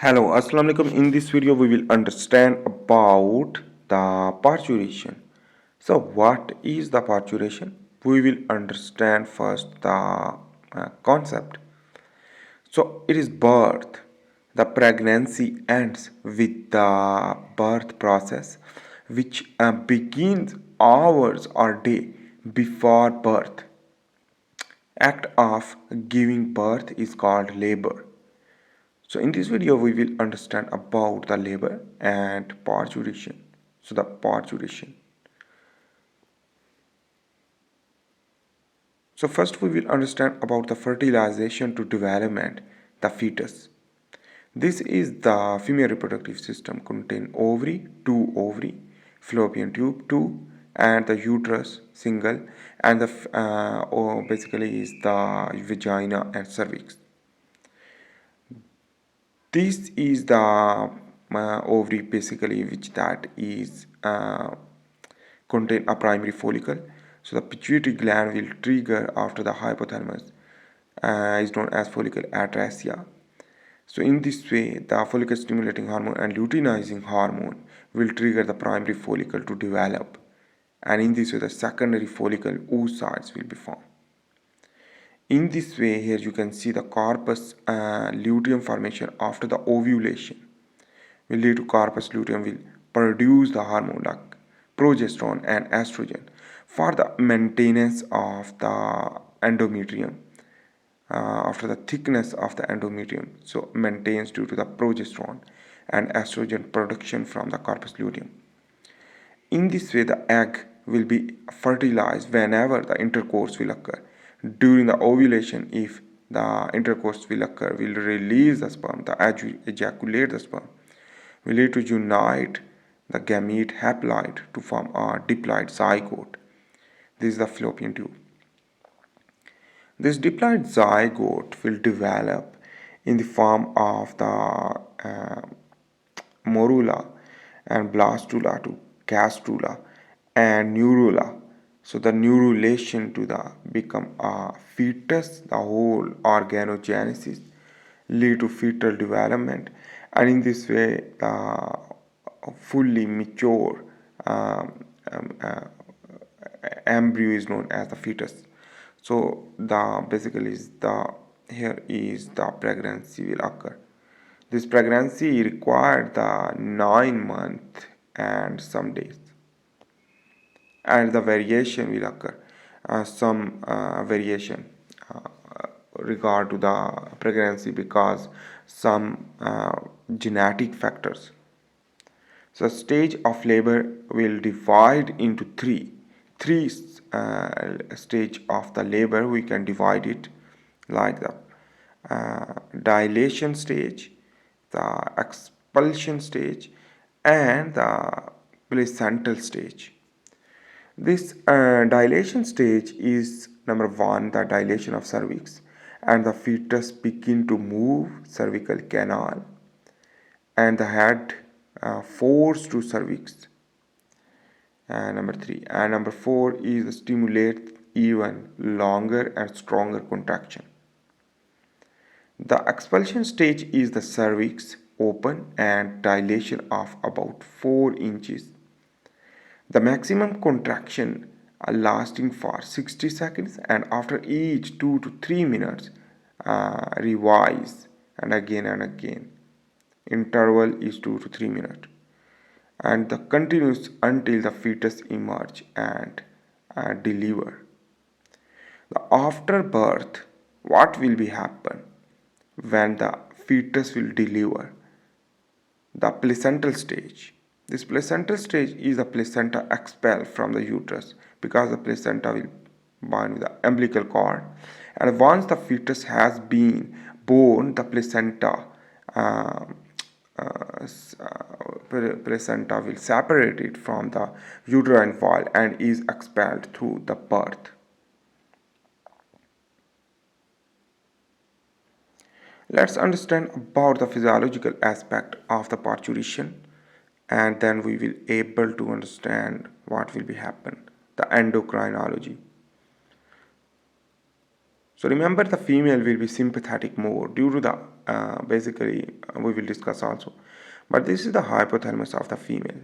Hello, Assalamu alaikum. In this video, we will understand about the parturition. So, what is the parturition? We will understand first the concept. So, it is birth. The pregnancy ends with the birth process, which begins hours or day before birth. Act of giving birth is called labor. So in this video we will understand about the labor and parturition. So the parturition. So first we will understand about the fertilization to development, the fetus. This is the female reproductive system contain ovary, two ovary, fallopian tube, two, and the uterus, single, and the basically is the vagina and cervix. This is the ovary basically which that is contain a primary follicle. So the pituitary gland will trigger after the hypothalamus is known as follicle atrasia. So in this way, the follicle stimulating hormone and luteinizing hormone will trigger the primary follicle to develop, and in this way the secondary follicle oocytes will be formed. In this way, here you can see the corpus luteum formation after the ovulation will lead to corpus luteum will produce the hormone like progesterone and estrogen for the maintenance of the endometrium after the thickness of the endometrium, so maintains due to the progesterone and estrogen production from the corpus luteum. In this way, the egg will be fertilized whenever the intercourse will occur. During the ovulation, if the intercourse will occur, will release the sperm, the ejaculate the sperm, will lead to unite the gamete haploid to form a diploid zygote. This is the fallopian tube. This diploid zygote will develop in the form of the morula and blastula to gastrula and neurula. So the neurulation to the become a fetus, the whole organogenesis lead to fetal development, and in this way the fully mature um, uh, embryo is known as the fetus. So the basically is the here is the pregnancy will occur. This pregnancy required the 9 months and some days, and the variation will occur. Some variation regard to the pregnancy because some genetic factors. So stage of labor will divide into three stage of the labor. We can divide it like the dilation stage, the expulsion stage, and the placental stage. This dilation stage is number one, the dilation of cervix, and the fetus begin to move cervical canal, and the head force to cervix. Number three, and number four is stimulate even longer and stronger contraction. The expulsion stage is the cervix open and dilation of about 4 inches. The maximum contraction lasting for 60 seconds, and after each 2 to 3 minutes revise and again. Interval is 2 to 3 minutes, and the continues until the fetus emerge and deliver. The after birth, what will be happen when the fetus will deliver? The placental stage. This placental stage is the placenta expelled from the uterus because the placenta will bind with the umbilical cord, and once the fetus has been born, the placenta placenta will separate it from the uterine wall and is expelled through the birth. Let's understand about the physiological aspect of the parturition, and then we will able to understand what will be happen, the endocrinology. So remember, the female will be sympathetic more due to the we will discuss also. But this is the hypothalamus of the female.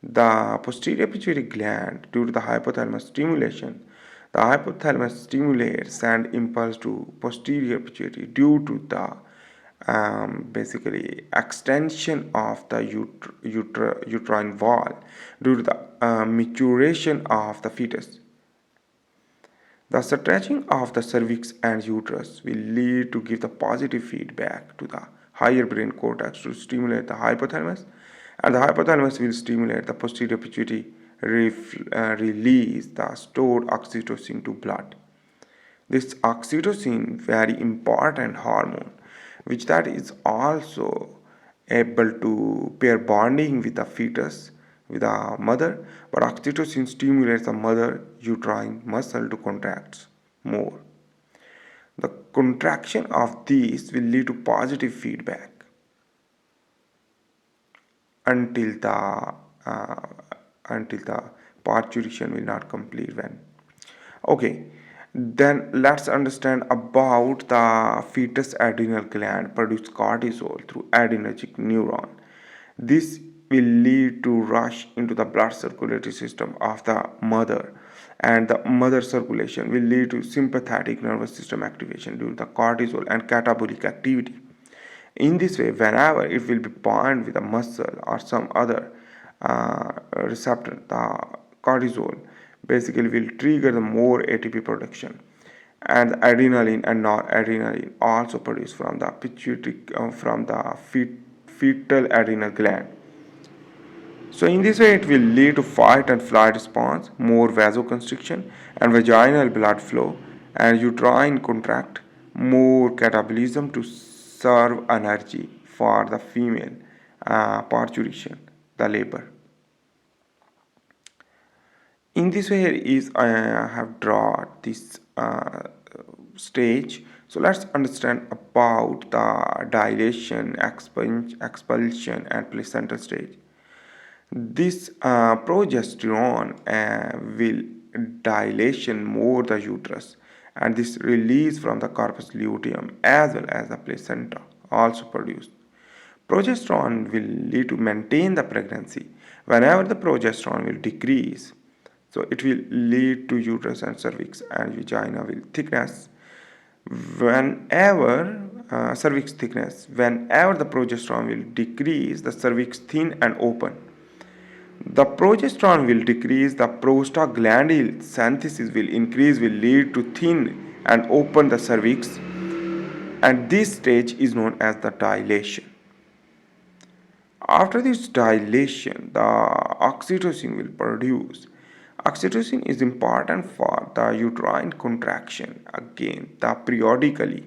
The posterior pituitary gland, due to the hypothalamus stimulation, the hypothalamus stimulates and impulse to posterior pituitary due to the extension of the uterine wall due to the maturation of the fetus. The stretching of the cervix and uterus will lead to give the positive feedback to the higher brain cortex to stimulate the hypothalamus, and the hypothalamus will stimulate the posterior pituitary release the stored oxytocin to blood. This oxytocin, very important hormone, which that is also able to pair bonding with the fetus, with the mother, but oxytocin stimulates the mother uterine muscle to contract more. The contraction of these will lead to positive feedback until the uh, until the parturition will not complete when. Okay, then let's understand about the fetus adrenal gland produce cortisol through adrenergic neuron. This will lead to rush into the blood circulatory system of the mother, and the mother circulation will lead to sympathetic nervous system activation due to the cortisol and catabolic activity. In this way, whenever it will be bound with a muscle or some other receptor, the cortisol basically will trigger the more ATP production, and adrenaline and noradrenaline also produced from the pituitary from the fetal adrenal gland. So in this way, it will lead to fight and flight response, more vasoconstriction and vaginal blood flow, and uterine contract, more catabolism to serve energy for the female parturition, the labor. In this way, here is I have drawn this stage. So let's understand about the dilation, expulsion, and placental stage. This progesterone will dilation more the uterus, and this release from the corpus luteum as well as the placenta also produced. Progesterone will lead to maintain the pregnancy. Whenever the progesterone will decrease, so it will lead to uterus and cervix and vagina will thickness. Whenever cervix thickness, whenever the progesterone will decrease, the cervix thin and open. The progesterone will decrease, the prostaglandin synthesis will increase, will lead to thin and open the cervix, and this stage is known as the dilation. After this dilation, the oxytocin will produce. Oxytocin is important for the uterine contraction again, the periodically.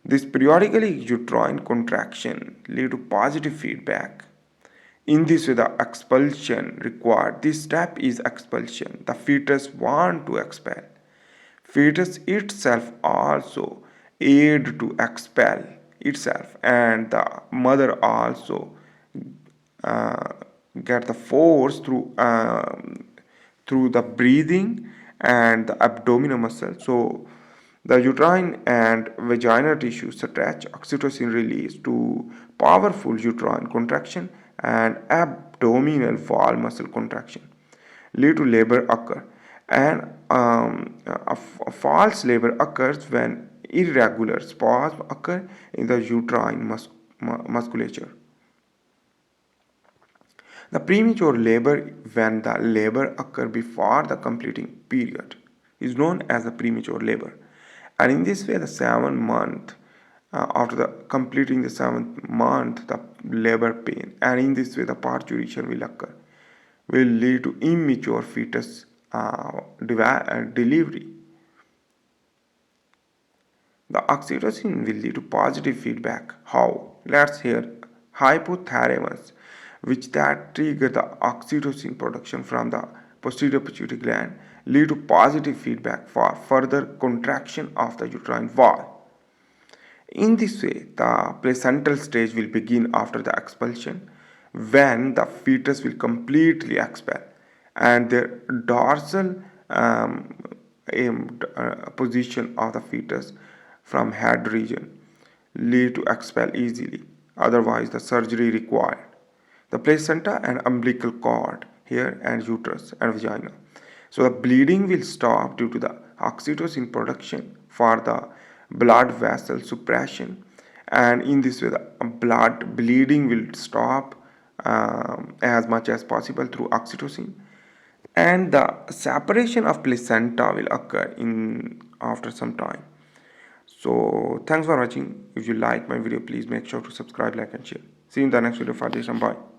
This periodically uterine contraction lead to positive feedback. In this way, the expulsion required. This step is expulsion. The fetus want to expel. Fetus itself also aid to expel itself, and the mother also uh, get the force through the breathing and the abdominal muscle. So the uterine and vaginal tissue stretch, oxytocin release to powerful uterine contraction and abdominal wall muscle contraction lead to labor occur, and a false labor occurs when irregular spasm occur in the uterine musculature. The premature labor, when the labor occurs before the completing period, is known as the premature labor. And in this way, the 7 month after the completing the 7th month, the labor pain, and in this way, the parturition will occur, will lead to immature fetus delivery. The oxytocin will lead to positive feedback. How? Let's hear. Hypothalamus, which that trigger the oxytocin production from the posterior pituitary gland, lead to positive feedback for further contraction of the uterine wall. In this way, the placental stage will begin after the expulsion, when the fetus will completely expel and their dorsal aimed position of the fetus from head region lead to expel easily, otherwise the surgery required. The placenta and umbilical cord here and uterus and vagina. So the bleeding will stop due to the oxytocin production for the blood vessel suppression, and in this way the blood bleeding will stop as much as possible through oxytocin, and the separation of placenta will occur in after some time. So thanks for watching. If you like my video, please make sure to subscribe, like and share. See you in the next video. For this, and bye.